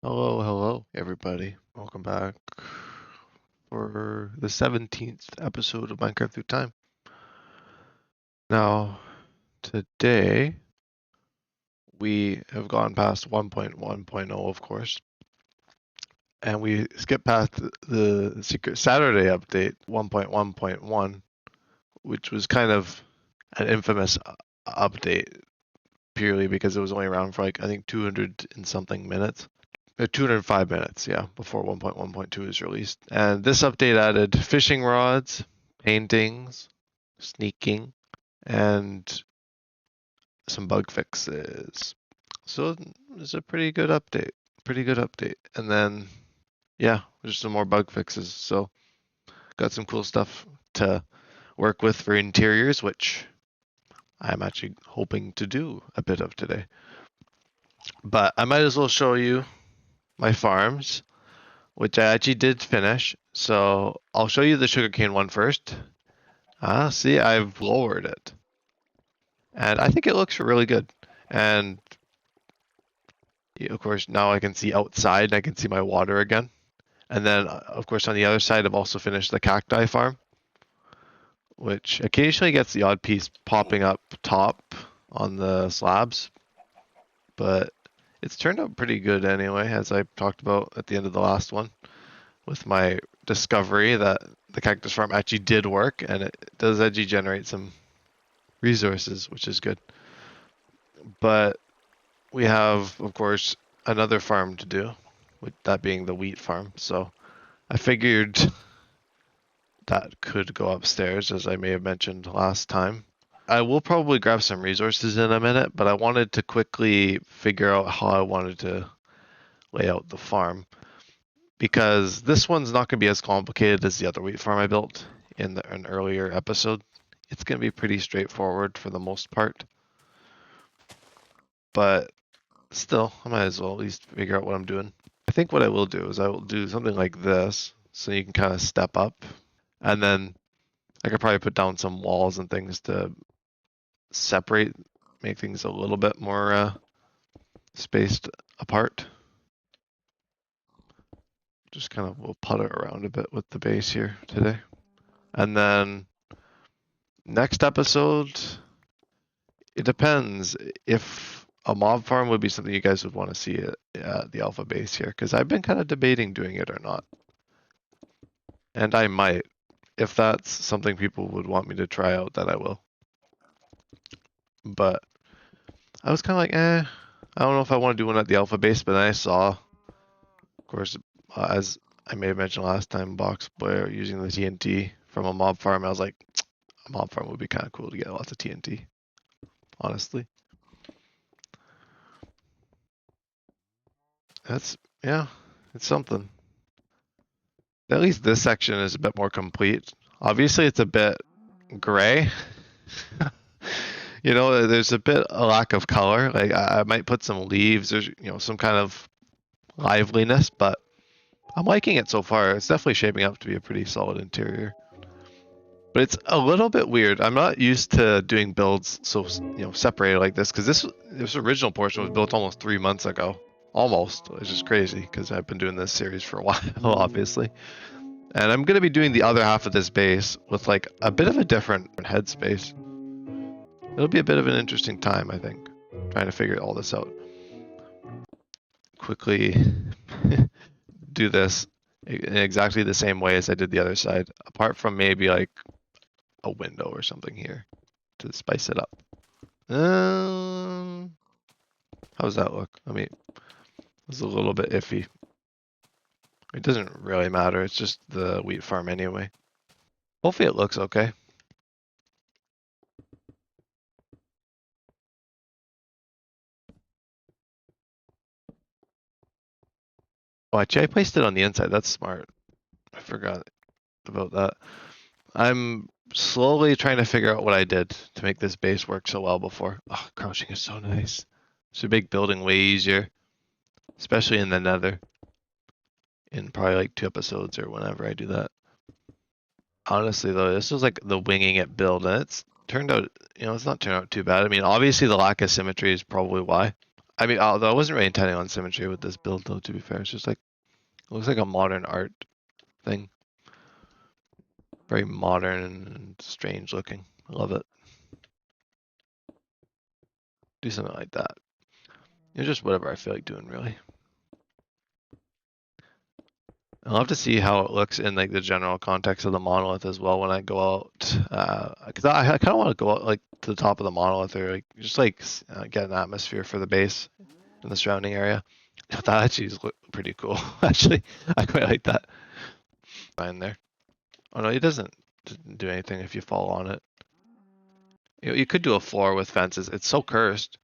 Hello, everybody. Welcome back for the 17th episode of Minecraft Through Time. Now, today we have gone past 1.1.0, of course, and we skipped past the Secret Saturday update 1.1.1, which was kind of an infamous update purely because it was only around for I think 200 and something minutes. 205 minutes, yeah, before 1.1.2 is released. And this update added fishing rods, paintings, sneaking, and some bug fixes. So it's a pretty good update. Pretty good update. And then, yeah, just some more bug fixes. So got some cool stuff to work with for interiors, which I'm actually hoping to do a bit of today. But I might as well show you my farms, which I actually did finish. So I'll show you the sugarcane one first. See, I've lowered it. And I think it looks really good. And of course, now I can see outside and I can see my water again. And then, of course, on the other side, I've also finished the cacti farm, which occasionally gets the odd piece popping up top on the slabs. But it's turned out pretty good anyway, as I talked about at the end of the last one, with my discovery that the cactus farm actually did work, and it does actually generate some resources, which is good. But we have, of course, another farm to do, with that being the wheat farm. So I figured that could go upstairs, as I may have mentioned last time. I will probably grab some resources in a minute, but I wanted to quickly figure out how I wanted to lay out the farm, because this one's not going to be as complicated as the other wheat farm I built in an earlier episode. It's going to be pretty straightforward for the most part. But still, I might as well at least figure out what I'm doing. I think what I will do is I will do something like this, so you can kind of step up. And then I could probably put down some walls and things to separate, make things a little bit more spaced apart. Just kind of we'll putter around a bit with the base here today. And then next episode, it depends if a mob farm would be something you guys would want to see at the alpha base here, because I've been kind of debating doing it or not. And I might. If that's something people would want me to try out, then I will. But I was kind of like, I don't know if I want to do one at the alpha base, but then I saw, of course, as I may have mentioned last time, Box Boy using the TNT from a mob farm. I was like, a mob farm would be kind of cool to get lots of TNT, honestly. Yeah, it's something. At least this section is a bit more complete. Obviously, it's a bit gray. There's a lack of color. Like I might put some leaves or some kind of liveliness, but I'm liking it so far. It's definitely shaping up to be a pretty solid interior. But it's a little bit weird. I'm not used to doing builds so separated like this, because this original portion was built almost 3 months ago. Almost, which is crazy because I've been doing this series for a while, obviously. And I'm gonna be doing the other half of this base with like a bit of a different headspace. It'll be a bit of an interesting time, I think, trying to figure all this out. Quickly do this in exactly the same way as I did the other side, apart from maybe like a window or something here to spice it up. How does that look? I mean, it's a little bit iffy. It doesn't really matter. It's just the wheat farm anyway. Hopefully it looks okay. Oh, actually, I placed it on the inside. That's smart. I forgot about that. I'm slowly trying to figure out what I did to make this base work so well before. Oh, crouching is so nice. It should make building way easier, especially in the nether. In probably like 2 episodes or whenever I do that. Honestly, though, this was like the winging it build, and it's turned out, it's not turned out too bad. I mean, obviously the lack of symmetry is probably why. I mean, although I wasn't really intending on symmetry with this build, though. To be fair, it's just like it looks like a modern art thing. Very modern and strange looking. I love it. Do something like that. It's just whatever I feel like doing, really. I'll have to see how it looks in like the general context of the monolith as well when I go out, because I kind of want to go out like to the top of the monolith or like just like get an atmosphere for the base in the surrounding area. That actually is pretty cool. Actually, I quite like that. Fine there. Oh no, it doesn't do anything if you fall on it. You could do a floor with fences. It's so cursed.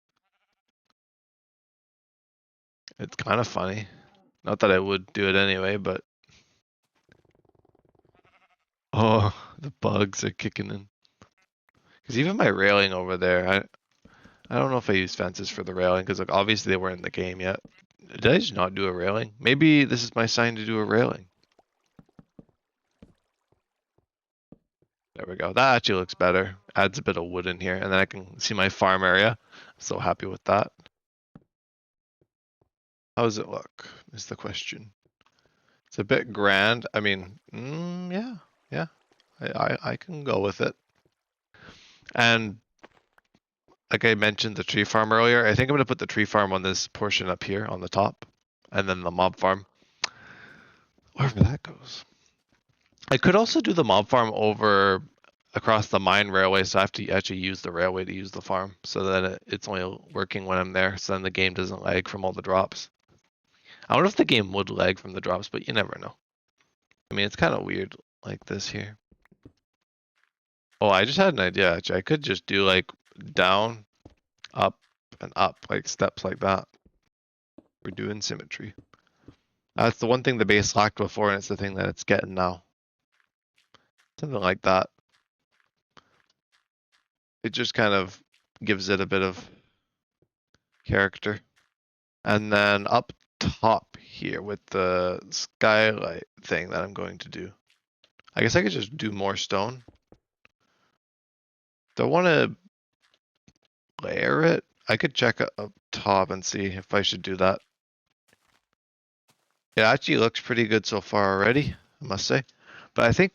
It's kind of funny. Not that I would do it anyway, but oh, the bugs are kicking in. Because even my railing over there, I don't know if I use fences for the railing because like obviously they weren't in the game yet. Did I just not do a railing? Maybe this is my sign to do a railing. There we go. That actually looks better. Adds a bit of wood in here, and then I can see my farm area. I'm so happy with that. How does it look? Is the question. It's a bit grand. I mean, yeah. I can go with it. And like I mentioned the tree farm earlier, I think I'm gonna put the tree farm on this portion up here on the top, and then the mob farm wherever that goes. I could also do the mob farm over across the mine railway, so I have to actually use the railway to use the farm, so that it's only working when I'm there, so then the game doesn't lag from all the drops. I wonder if the game would lag from the drops, but you never know. I mean, it's kind of weird like this here. Oh, I just had an idea, actually. I could just do like down, up, and up, like steps like that. We're doing symmetry. That's the one thing the base lacked before, and it's the thing that it's getting now. Something like that. It just kind of gives it a bit of character. And then up top here with the skylight thing that I'm going to do. I guess I could just do more stone. Do I want to layer it? I could check up top and see if I should do that. It actually looks pretty good so far already, I must say. But I think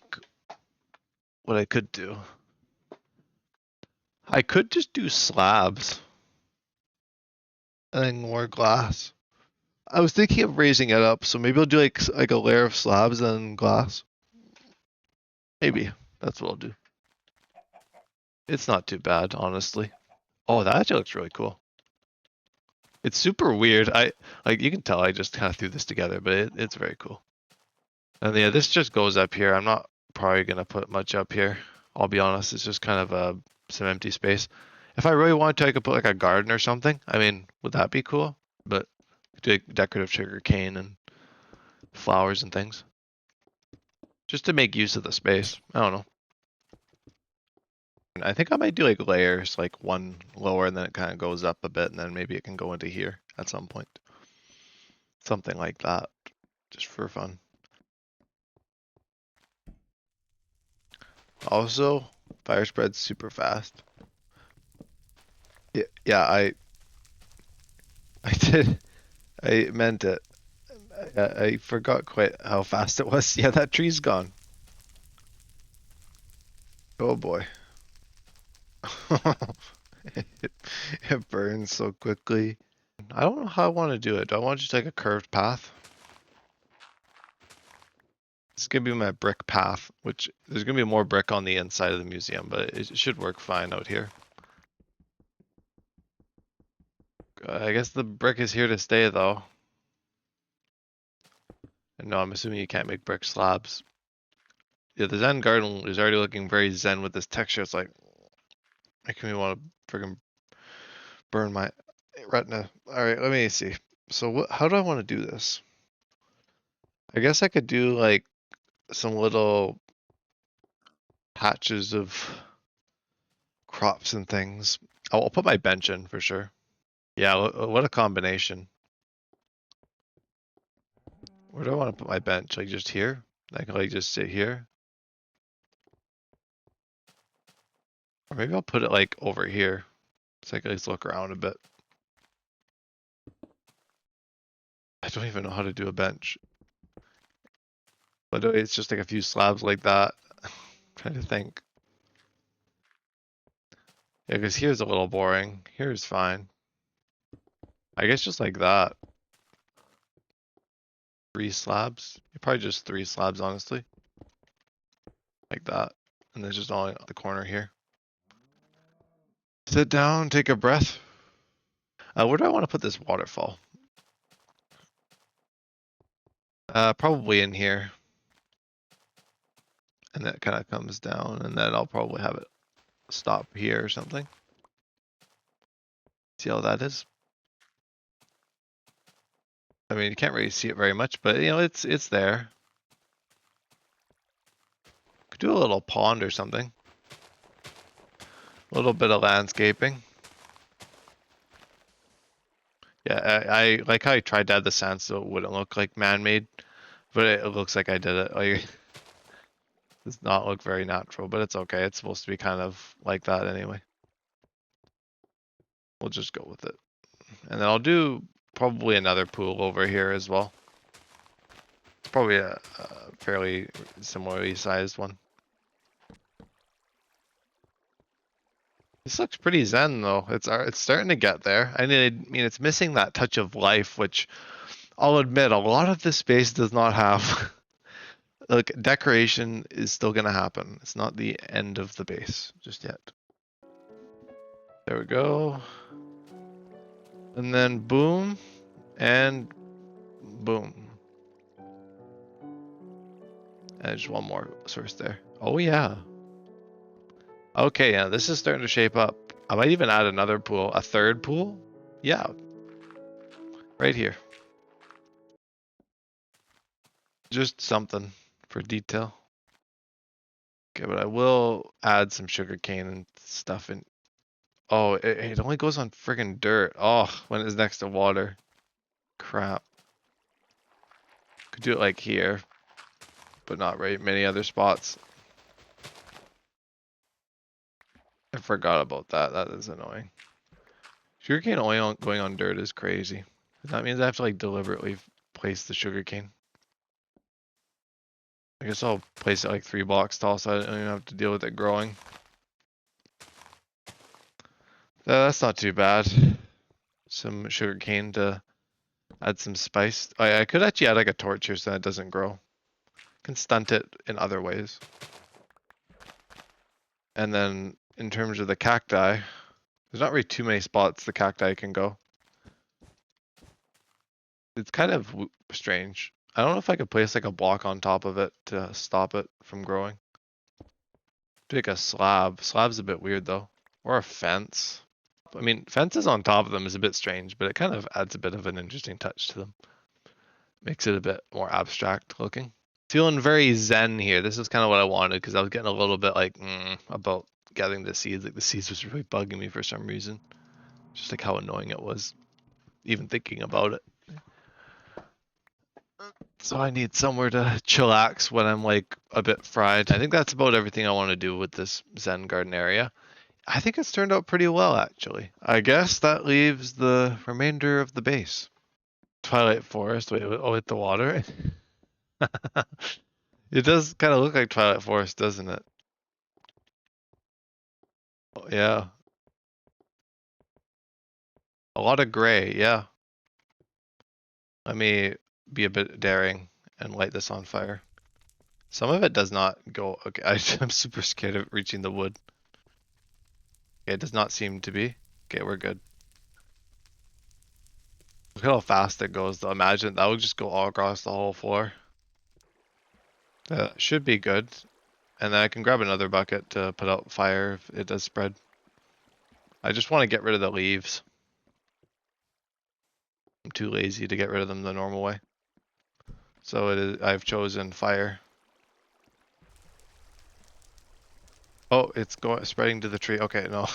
what I could do, I could just do slabs and then more glass. I was thinking of raising it up, so maybe I'll do like a layer of slabs and glass. Maybe that's what I'll do. It's not too bad, honestly. Oh, that actually looks really cool. It's super weird. I like you can tell I just kind of threw this together, but it's very cool. And yeah, this just goes up here. I'm not probably gonna put much up here. I'll be honest. It's just kind of some empty space. If I really wanted to, I could put like a garden or something. I mean, would that be cool? But do like decorative sugar cane and flowers and things, just to make use of the space. I don't know. I think I might do like layers, like one lower and then it kind of goes up a bit and then maybe it can go into here at some point. Something like that, just for fun. Also, fire spreads super fast. Yeah, I did. I meant it. I forgot quite how fast it was. Yeah, that tree's gone. Oh boy. it, it burns so quickly. I don't know how I want to do it. Do I want to just take a curved path? It's gonna be my brick path, which there's gonna be more brick on the inside of the museum, but it should work fine out here. I guess the brick is here to stay though. And no, I'm assuming you can't make brick slabs. Yeah, the Zen garden is already looking very zen with this texture. It's like making me want to freaking burn my retina. All right, let me see. So how do I want to do this? I guess I could do like some little patches of crops and things. I'll put my bench in for sure. Yeah, what a combination. Where do I want to put my bench? Like just here? I can like just sit here. Or maybe I'll put it like over here. So I can at least look around a bit. I don't even know how to do a bench. But it's just like a few slabs like that. Trying to think. Yeah, because here's a little boring. Here's fine. I guess just like that. 3 slabs. Probably just 3 slabs, honestly. Like that. And then just all the corner here. Sit down, take a breath. Where do I want to put this waterfall? Probably in here. And that kind of comes down, and then I'll probably have it stop here or something. See how that is? I mean, you can't really see it very much, but you know, it's there. Could do a little pond or something. A little bit of landscaping. Yeah, I like how I tried to add the sand so it wouldn't look like man-made, but it looks like I did it. Like, it does not look very natural, but it's okay. It's supposed to be kind of like that anyway. We'll just go with it. And then I'll do probably another pool over here as well. Probably a fairly similarly sized one. This looks pretty zen though. It's starting to get there. I mean, it's missing that touch of life, which I'll admit a lot of this space does not have. Like decoration is still gonna happen. It's not the end of the base just yet. There we go. And then boom and boom. And just one more source there. Oh yeah. Okay, yeah, this is starting to shape up. I might even add another pool, a third pool. Yeah, right here. Just something for detail. Okay, but I will add some sugarcane and stuff in. Oh, it only goes on friggin' dirt. Oh, when it's next to water. Crap. Could do it like here, but not right many other spots. I forgot about that. That is annoying. Sugarcane only going on dirt is crazy. That means I have to like deliberately place the sugarcane. I guess I'll place it like 3 blocks tall so I don't even have to deal with it growing. That's not too bad. Some sugarcane to add some spice. I could actually add like a torch here so that it doesn't grow. Can stunt it in other ways. And then in terms of the cacti, there's not really too many spots the cacti can go. It's kind of strange. I don't know if I could place like a block on top of it to stop it from growing. Like a slab. Slab's a bit weird though. Or a fence. I mean, fences on top of them is a bit strange, but it kind of adds a bit of an interesting touch to them. Makes it a bit more abstract looking. Feeling very zen here. This is kind of what I wanted because I was getting a little bit like about gathering the seeds. Like the seeds was really bugging me for some reason. Just like how annoying it was, even thinking about it. So I need somewhere to chillax when I'm like a bit fried. I think that's about everything I want to do with this Zen garden area. I think it's turned out pretty well actually. I guess that leaves the remainder of the base. Twilight Forest. Wait, oh, with the water. It does kind of look like Twilight Forest, doesn't it? Oh, yeah. A lot of gray, yeah. Let me be a bit daring and light this on fire. Some of it does not go. Okay, I'm super scared of reaching the wood. Okay, it does not seem to be. Okay, we're good. Look at how fast it goes though. Imagine that would just go all across the whole floor. That should be good. And then I can grab another bucket to put out fire if it does spread. I just want to get rid of the leaves. I'm too lazy to get rid of them the normal way. So it is, I've chosen fire. Oh, it's going spreading to the tree. Okay, no.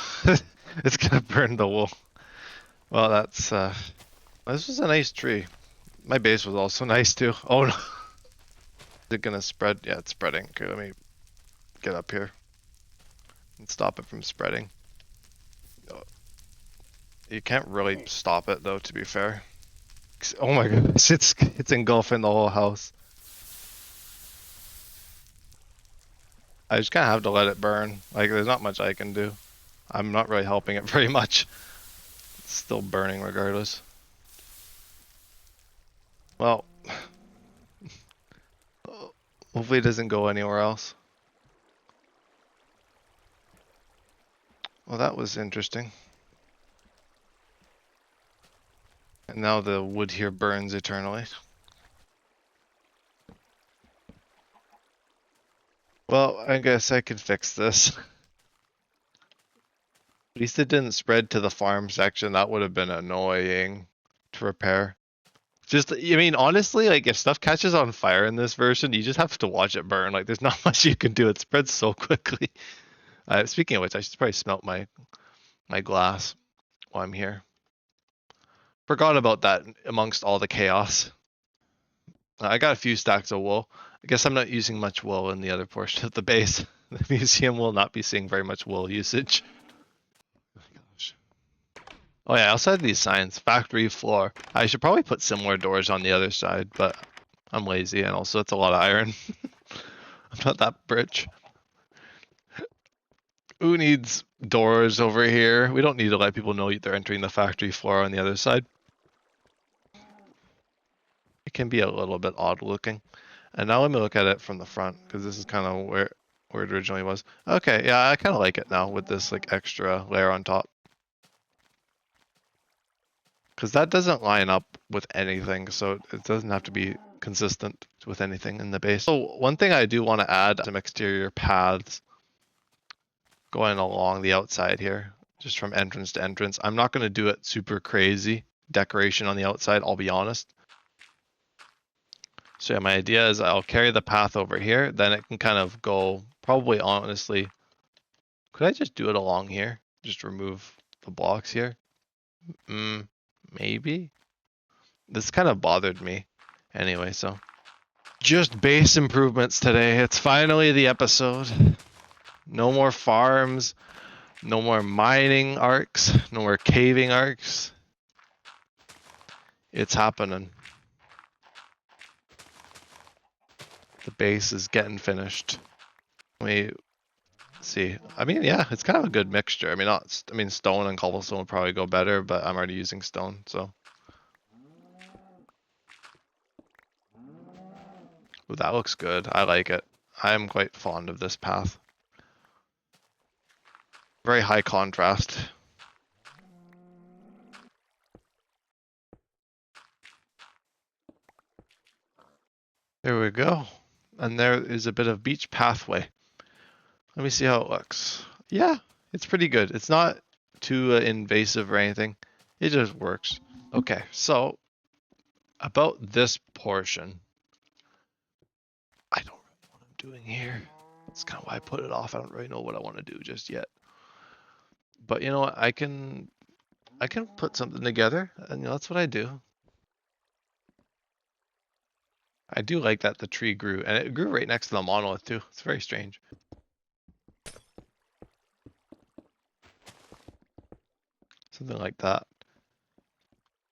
It's gonna burn the wool. Well, that's this was a nice tree. My base was also nice too. Oh no. Is it gonna spread? Yeah, it's spreading. Okay, let me get up here and stop it from spreading. You can't really stop it though, to be fair. yikes. Oh my gosh, it's engulfing the whole house. I just kind of have to let it burn. Like, there's not much I can do. I'm not really helping it very much. It's still burning regardless. Well, hopefully it doesn't go anywhere else. Well, that was interesting. And now the wood here burns eternally. Well, I guess I could fix this. At least it didn't spread to the farm section. That would have been annoying to repair. Just, I mean, honestly, like, if stuff catches on fire in this version, you just have to watch it burn. Like, there's not much you can do. It spreads so quickly. Speaking of which, I should probably smelt my glass while I'm here. Forgot about that amongst all the chaos. I got a few stacks of wool. I guess I'm not using much wool in the other portion of the base. The museum will not be seeing very much wool usage. Oh yeah, I also had these signs. Factory floor. I should probably put similar doors on the other side, but I'm lazy and also it's a lot of iron. I'm not that rich. Who needs doors over here? We don't need to let people know they're entering the factory floor on the other side. It can be a little bit odd looking. And now let me look at it from the front, because this is kind of where it originally was. Okay, yeah, I kind of like it now with this like extra layer on top. Because that doesn't line up with anything, so it doesn't have to be consistent with anything in the base. So one thing I do want to add, some exterior paths going along the outside here, just from entrance to entrance. I'm not going to do it super crazy decoration on the outside, I'll be honest. So yeah, my idea is I'll carry the path over here, then it can kind of go, probably honestly, could I just do it along here? Just remove the blocks here? Maybe? This kind of bothered me. Anyway, so. Just base improvements today. It's finally the episode. No more farms. No more mining arcs. No more caving arcs. It's happening. The base is getting finished. Let me see. I mean, yeah, it's kind of a good mixture. I mean, stone and cobblestone would probably go better, but I'm already using stone, so. Ooh, that looks good. I like it. I'm quite fond of this path. Very high contrast. There we go. And there is a bit of beach pathway. Let me see how it looks. Yeah, it's pretty good. It's not too invasive or anything. It just works. Okay, so about this portion, I don't really know what I'm doing here. That's kind of why I put it off. I don't really know what I want to do just yet. But you know what? I can put something together, and you know, that's what I do. I do like that the tree grew, and it grew right next to the monolith too. It's very strange. Something like that.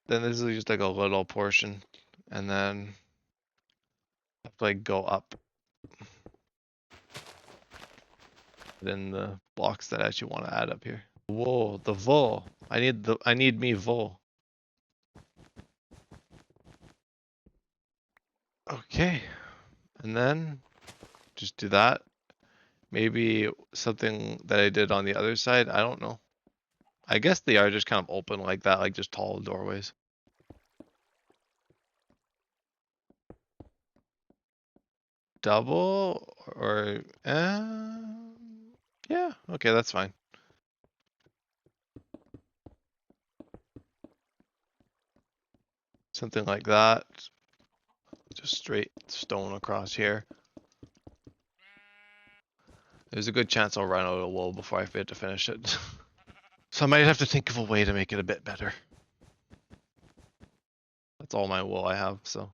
Then this is just like a little portion, and then I have to like go up. Then the blocks that I actually want to add up here. Whoa, the wool. I need me wool. Okay, and then just do that. Maybe something that I did on the other side. I don't know. I guess they are just kind of open like that, like just tall doorways. Double or yeah, okay, that's fine. Something like that. Just straight stone across here. There's a good chance I'll run out of wool before I fit to finish it. So I might have to think of a way to make it a bit better. That's all my wool I have, so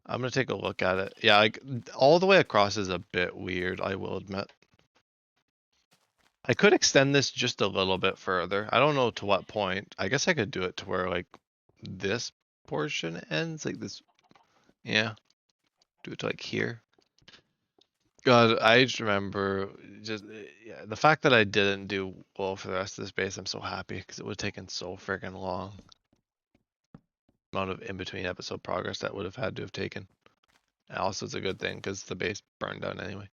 I'm gonna take a look at it. Yeah, like all the way across is a bit weird, I will admit. I could extend this just a little bit further. I don't know to what point. I guess I could do it to where like this portion ends, like this. Yeah, do it to like here. God, I just remember yeah, the fact that I didn't do well for the rest of this base. I'm so happy because it would have taken so freaking long. Amount of in between episode progress that would have had to have taken. And also, it's a good thing because the base burned down anyway.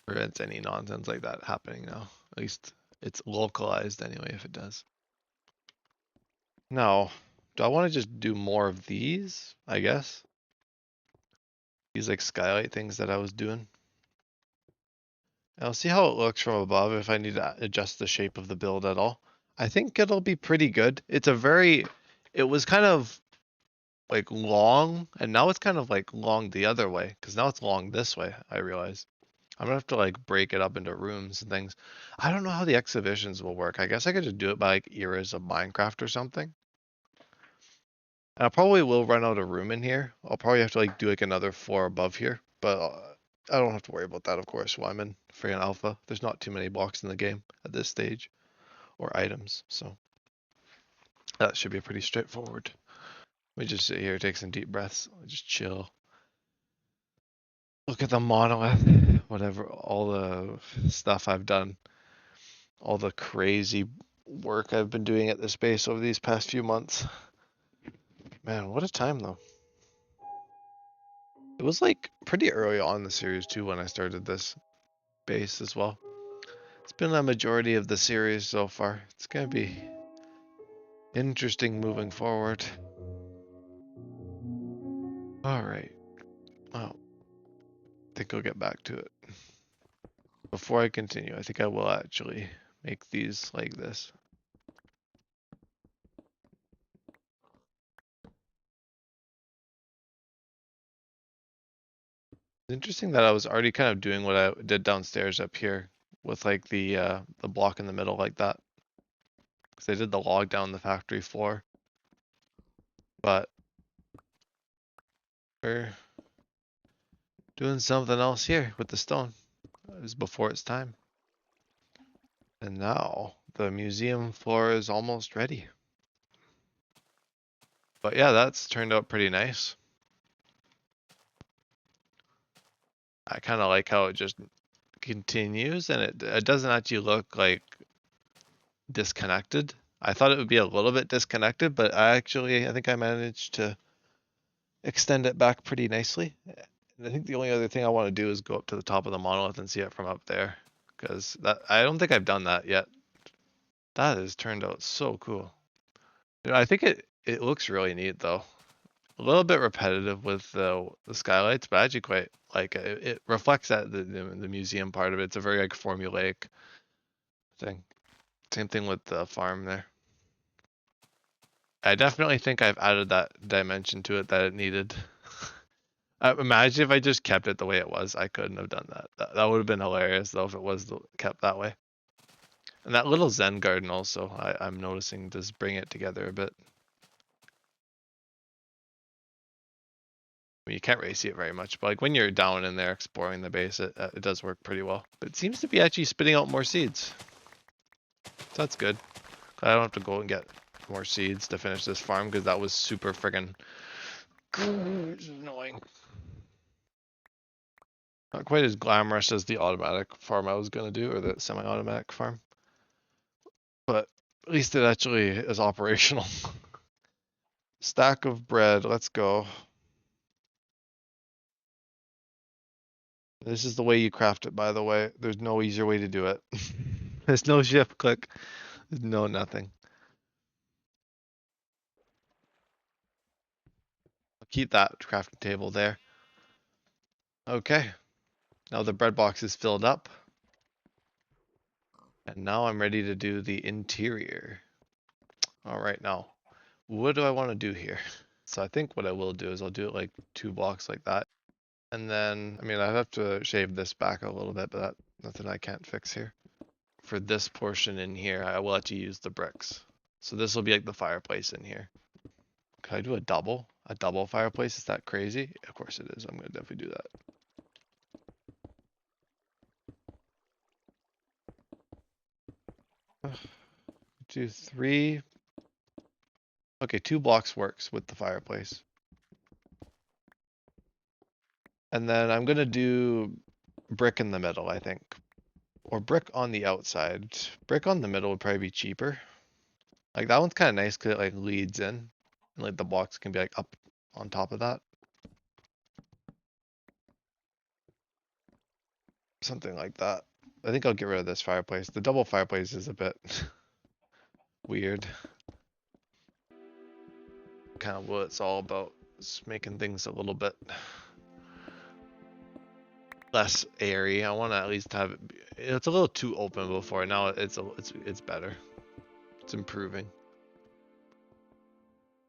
Prevents any nonsense like that happening now. At least it's localized anyway if it does. Now, do I want to just do more of these? I guess. These like skylight things that I was doing. I'll see how it looks from above if I need to adjust the shape of the build at all. I think it'll be pretty good. It was kind of like long, and now it's kind of like long the other way, because now it's long this way, I realize. I'm gonna have to like break it up into rooms and things. I don't know how the exhibitions will work. I guess I could just do it by like eras of Minecraft or something. And I probably will run out of room in here. I'll probably have to like do like another floor above here, but I don't have to worry about that, of course. While I'm in freaking alpha, there's not too many blocks in the game at this stage, or items, so that should be pretty straightforward. Let me just sit here, take some deep breaths, just chill. Look at the monolith, whatever, all the stuff I've done, all the crazy work I've been doing at this base over these past few months. Man, what a time though. It was like pretty early on in the series too when I started this base as well. It's been a majority of the series so far. It's gonna be interesting moving forward. Alright. Well, I think I'll get back to it. Before I continue, I think I will actually make these like this. It's interesting that I was already kind of doing what I did downstairs up here with like the block in the middle like that. Because I did the log down the factory floor. But we're doing something else here with the stone. It was before its time. And now the museum floor is almost ready. But yeah, that's turned out pretty nice. I kind of like how it just continues and it doesn't actually look like disconnected. I thought it would be a little bit disconnected, but I think I managed to extend it back pretty nicely. And I think the only other thing I want to do is go up to the top of the monolith and see it from up there, because I don't think I've done that yet. That has turned out so cool. I think it looks really neat though. A little bit repetitive with the skylights, but actually quite like it reflects that the museum part of it. It's a very like formulaic thing. Same thing with the farm there. I definitely think I've added that dimension to it that it needed. Imagine if I just kept it the way it was. I couldn't have done that. That would have been hilarious though if it was kept that way. And that little Zen garden also, I'm noticing does bring it together a bit. I mean, you can't really see it very much, but like when you're down in there exploring the base, it does work pretty well. But it seems to be actually spitting out more seeds. So that's good. I don't have to go and get more seeds to finish this farm because that was super friggin' annoying. Not quite as glamorous as the automatic farm I was gonna do, or the semi-automatic farm. But at least it actually is operational. Stack of bread, let's go. This is the way you craft it, by the way. There's no easier way to do it. There's no shift click. There's no nothing. I'll keep that crafting table there. Okay. Now the bread box is filled up. And now I'm ready to do the interior. All right, now, what do I want to do here? So I think what I will do is I'll do it like 2 blocks like that. And then, I mean, I have to shave this back a little bit, but that's nothing I can't fix here. For this portion in here, I will actually use the bricks. So this will be like the fireplace in here. Can I do a double? A double fireplace? Is that crazy? Of course it is. I'm going to definitely do that. 2, 3. Okay, 2 blocks works with the fireplace. And then I'm gonna do brick in the middle, I think. Or brick on the outside. Brick on the middle would probably be cheaper. Like that one's kind of nice because it like leads in. And like the blocks can be like up on top of that. Something like that. I think I'll get rid of this fireplace. The double fireplace is a bit weird. Kind of what it's all about. Is making things a little bit less airy. I want to at least have it. It's a little too open before. Now it's better. It's improving.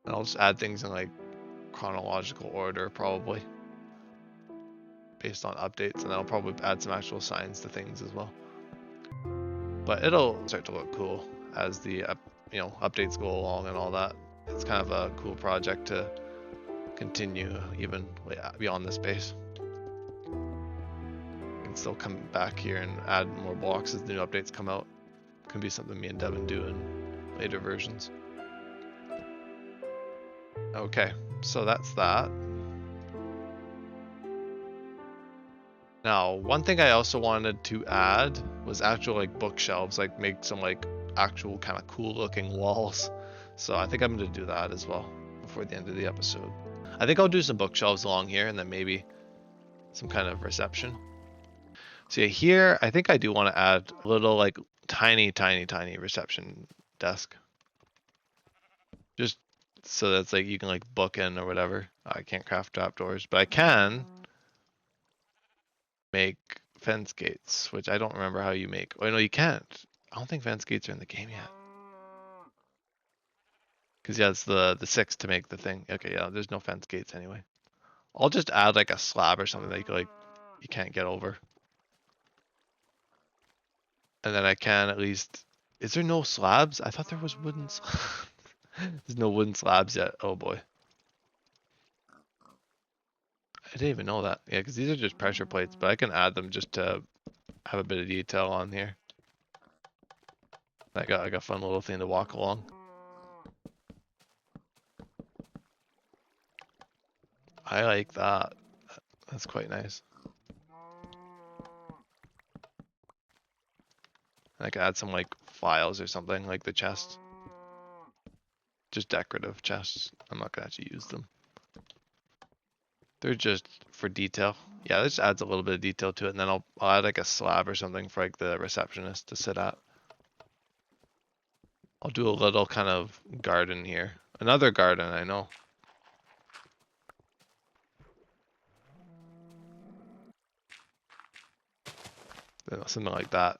And I'll just add things in like chronological order probably, based on updates, and I'll probably add some actual signs to things as well. But it'll start to look cool as the updates go along and all that. It's kind of a cool project to continue even beyond this base. Can still come back here and add more blocks as the new updates come out. Can be something me and Devin do in later versions. Okay, so that's that. Now, one thing I also wanted to add was actual like bookshelves, like make some like actual kind of cool looking walls. So I think I'm going to do that as well before the end of the episode. I think I'll do some bookshelves along here and then maybe some kind of reception. So yeah, here, I think I do want to add a little like tiny reception desk. Just so that's like you can like book in or whatever. I can't craft trapdoors, but I can make fence gates, which I don't remember how you make. Oh no, you can't. I don't think fence gates are in the game yet. Because yeah, it's the 6 to make the thing. Okay, yeah, there's no fence gates anyway. I'll just add like a slab or something that you can't get over. And then I can at least. Is there no slabs? I thought there was wooden slabs. There's no wooden slabs yet. Oh boy. I didn't even know that. Yeah, because these are just pressure plates, but I can add them just to have a bit of detail on here. I got like a fun little thing to walk along. I like that. That's quite nice. I could add some like files or something, like the chest. Just decorative chests. I'm not gonna actually use them. They're just for detail. Yeah, this adds a little bit of detail to it, and then I'll add like a slab or something for like the receptionist to sit at. I'll do a little kind of garden here. Another garden, I know. Something like that.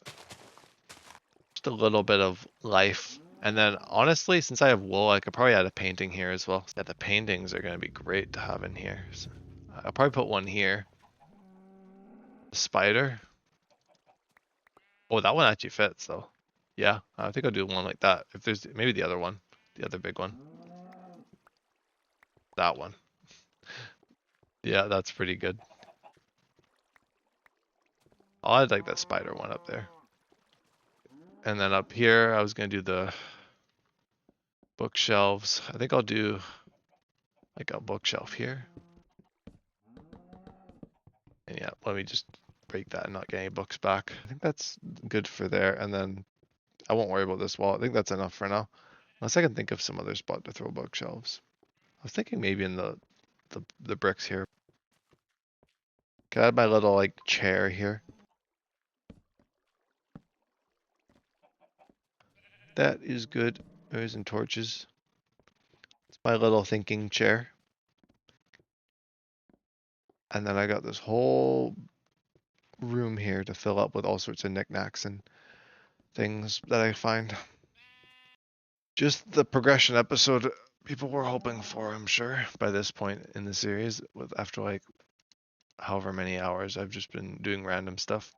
Just a little bit of life. And then honestly, since I have wool, I could probably add a painting here as well. Yeah, the paintings are going to be great to have in here. So I'll probably put one here. The spider. Oh, that one actually fits though. Yeah, I think I'll do one like that. If there's maybe the other one, the other big one. That one. Yeah, that's pretty good. I'll add like that spider one up there. And then up here, I was going to do the bookshelves. I think I'll do like a bookshelf here. And yeah, let me just break that and not get any books back. I think that's good for there. And then I won't worry about this wall. I think that's enough for now. Unless I can think of some other spot to throw bookshelves. I was thinking maybe in the bricks here. Can I add my little like chair here? That is good. There's some torches. It's my little thinking chair. And then I got this whole room here to fill up with all sorts of knickknacks and things that I find. Just the progression episode people were hoping for, I'm sure, by this point in the series, with after like however many hours I've just been doing random stuff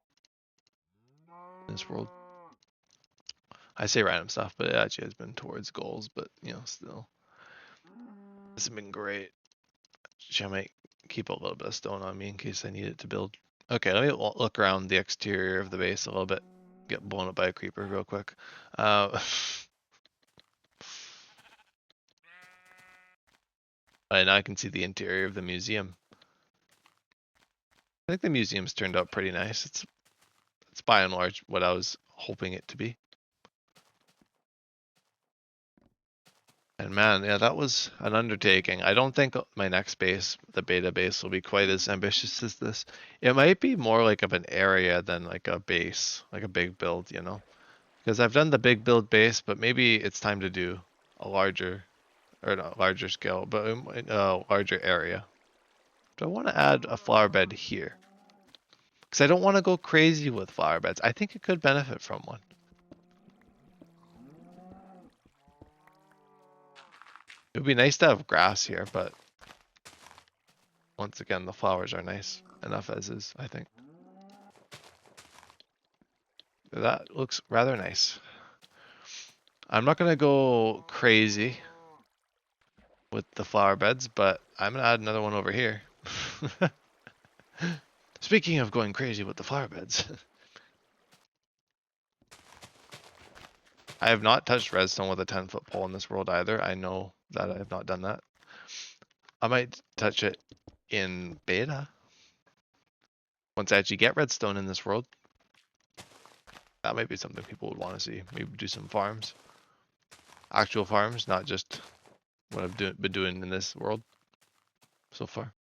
in this world. I say random stuff, but it actually has been towards goals, but you know, still. This has been great. Actually, I might keep a little bit of stone on me in case I need it to build. Okay, let me look around the exterior of the base a little bit. Get blown up by a creeper real quick. And I can see the interior of the museum. I think the museum's turned out pretty nice. It's by and large what I was hoping it to be. And man, yeah, that was an undertaking. I don't think my next base, the beta base, will be quite as ambitious as this. It might be more like of an area than like a base, like a big build, you know? Because I've done the big build base, but maybe it's time to do a larger, or not larger scale, but a larger area. Do I want to add a flower bed here? Because I don't want to go crazy with flower beds. I think it could benefit from one. It would be nice to have grass here, but once again, the flowers are nice enough as is, I think. That looks rather nice. I'm not going to go crazy with the flower beds, but I'm going to add another one over here. Speaking of going crazy with the flower beds, I have not touched redstone with a 10-foot pole in this world either. I know that I have not done that. I might touch it in beta once I actually get redstone in this world. That might be something people would want to see. Maybe do some farms. Actual farms, not just what I've been doing in this world so far.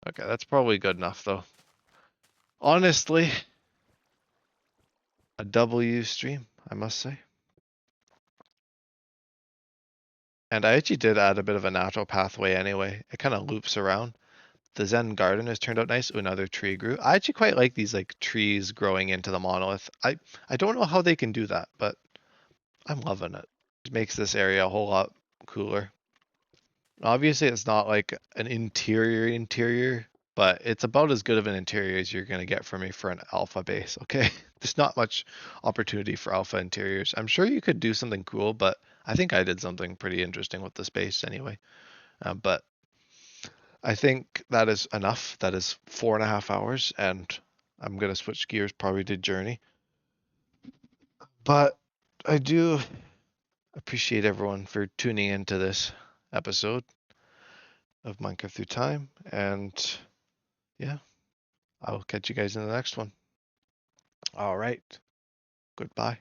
Okay, that's probably good enough though. Honestly, a W stream, I must say. And I actually did add a bit of a natural pathway anyway. It kind of loops around. The Zen garden has turned out nice. Ooh, another tree grew. I actually quite like these like trees growing into the monolith. I don't know how they can do that, but I'm loving it. It makes this area a whole lot cooler. Obviously, it's not like an interior, but it's about as good of an interior as you're gonna get from me for an alpha base. Okay, there's not much opportunity for alpha interiors. I'm sure you could do something cool, but I think I did something pretty interesting with the space anyway. But I think that is enough. That is 4.5 hours, and I'm gonna switch gears probably to Journey. But I do appreciate everyone for tuning into this episode of Minecraft Through Time, and yeah, I'll catch you guys in the next one. All right, goodbye.